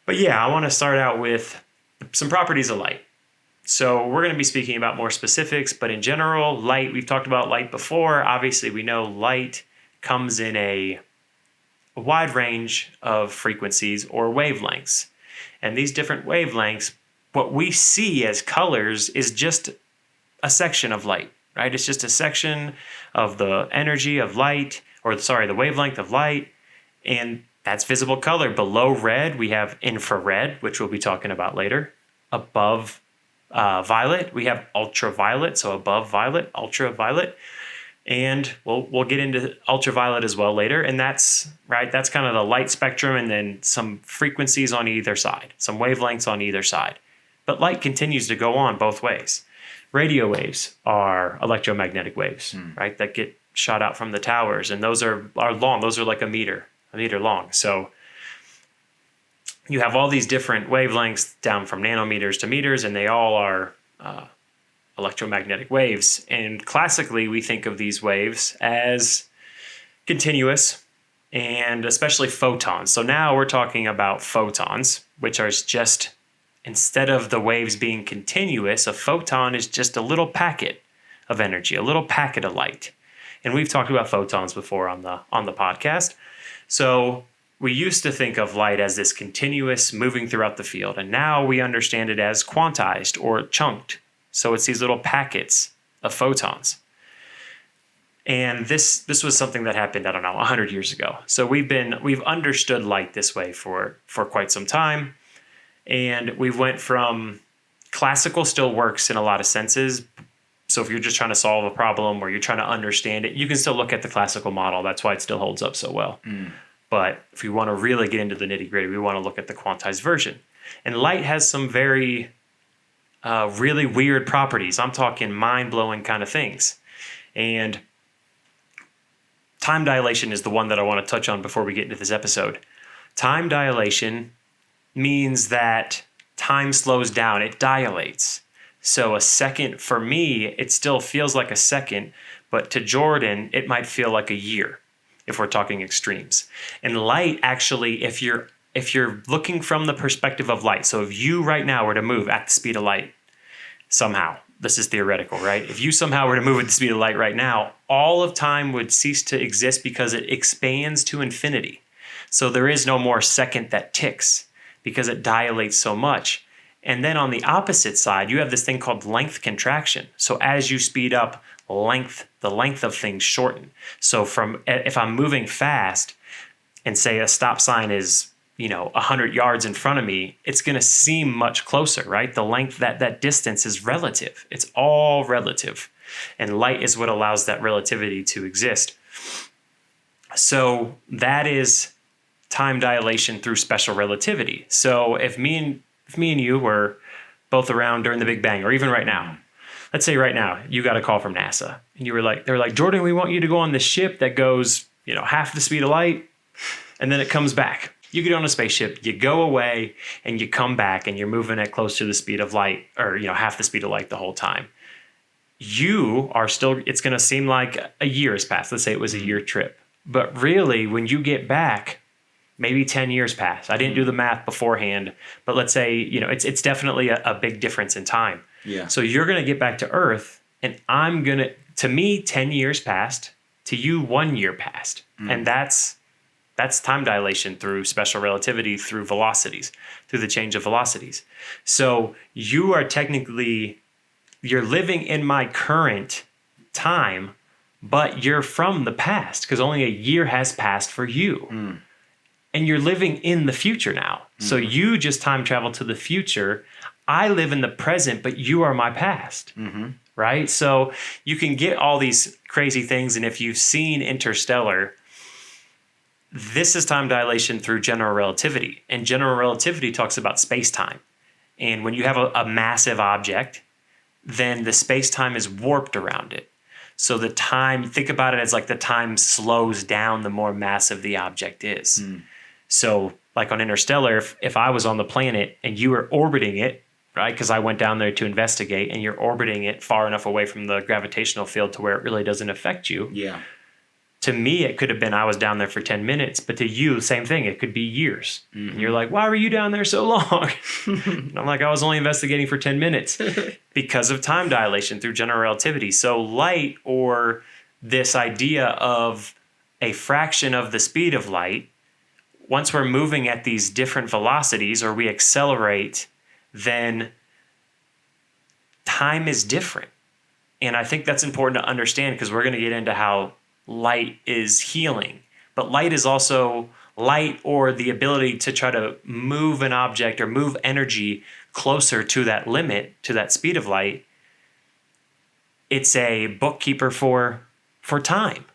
But yeah, I want to start out with some properties of light. So we're going to be speaking about more specifics, but in general, light, we've talked about light before. Obviously, we know light comes in a wide range of frequencies or wavelengths. And these different wavelengths, what we see as colors is just a section of light, right? It's just a section of the energy of light, the wavelength of light. And that's visible color. Below red, we have infrared, which we'll be talking about later. Above violet, we have ultraviolet. So above violet, ultraviolet. And we'll get into ultraviolet as well later. And that's kind of the light spectrum, and then some frequencies on either side, some wavelengths on either side. But light continues to go on both ways. Radio waves are electromagnetic waves, right? That get shot out from the towers. And those are long. Those are like a meter long. So you have all these different wavelengths down from nanometers to meters, and they all are electromagnetic waves. And classically, we think of these waves as continuous, and especially photons. So now we're talking about photons, which are just, instead of the waves being continuous, a photon is just a little packet of energy, a little packet of light. And we've talked about photons before on the podcast. So we used to think of light as this continuous moving throughout the field, and now we understand it as quantized or chunked. So it's these little packets of photons. And this was something that happened, 100 years ago. So we've understood light this way for quite some time. And we went from classical still works in a lot of senses. So if you're just trying to solve a problem or you're trying to understand it, you can still look at the classical model. That's why it still holds up so well. But if you want to really get into the nitty-gritty, we want to look at the quantized version. And light has some very really weird properties. I'm talking mind-blowing kind of things. And time dilation is the one that I want to touch on before we get into this episode. Time dilation means that time slows down. It dilates. So a second, for me, it still feels like a second, but to Jordan, it might feel like a year if we're talking extremes. And light, actually, if you're looking from the perspective of light, so if you right now were to move at the speed of light, somehow, this is theoretical, right? If you somehow were to move at the speed of light right now, all of time would cease to exist because it expands to infinity. So there is no more second that ticks because it dilates so much. And then on the opposite side, you have this thing called length contraction. So as you speed up, the length of things shorten. So if I'm moving fast and say a stop sign is 100 yards in front of me, it's going to seem much closer, right? The length, that distance is relative. It's all relative. And light is what allows that relativity to exist. So that is time dilation through special relativity. So if me and you were both around during the Big Bang, or even right now, let's say right now you got a call from NASA and they were like, Jordan, we want you to go on this ship that goes, half the speed of light, and then it comes back. You get on a spaceship, you go away, and you come back, and you're moving at close to the speed of light, or half the speed of light the whole time. You are still, it's going to seem like a year has passed. Let's say it was a year trip. But really, when you get back, maybe 10 years pass. I didn't do the math beforehand, but let's say, it's definitely a big difference in time. Yeah. So you're going to get back to Earth, and to me, 10 years passed. To you, 1 year passed. And that's time dilation through special relativity, through velocities, through the change of velocities. So you are you're living in my current time, but you're from the past because only a year has passed for you. And you're living in the future now. So you just time travel to the future. I live in the present, but you are my past, right? So you can get all these crazy things. And if you've seen Interstellar, this is time dilation through general relativity. And general relativity talks about space-time. And when you have a massive object, then the space-time is warped around it. So the time, think about it as like the time slows down the more massive the object is. So like on Interstellar, if I was on the planet and you were orbiting it, right? Because I went down there to investigate, and you're orbiting it far enough away from the gravitational field to where it really doesn't affect you. Yeah. to me, it could have been I was down there for 10 minutes, but to you, same thing. It could be years. And you're like, why were you down there so long? And I'm like, I was only investigating for 10 minutes because of time dilation through general relativity. So light, or this idea of a fraction of the speed of light, once we're moving at these different velocities or we accelerate, then time is different. And I think that's important to understand, because we're going to get into how light is healing. But light is also light, or the ability to try to move an object or move energy closer to that limit, to that speed of light. It's a bookkeeper for time.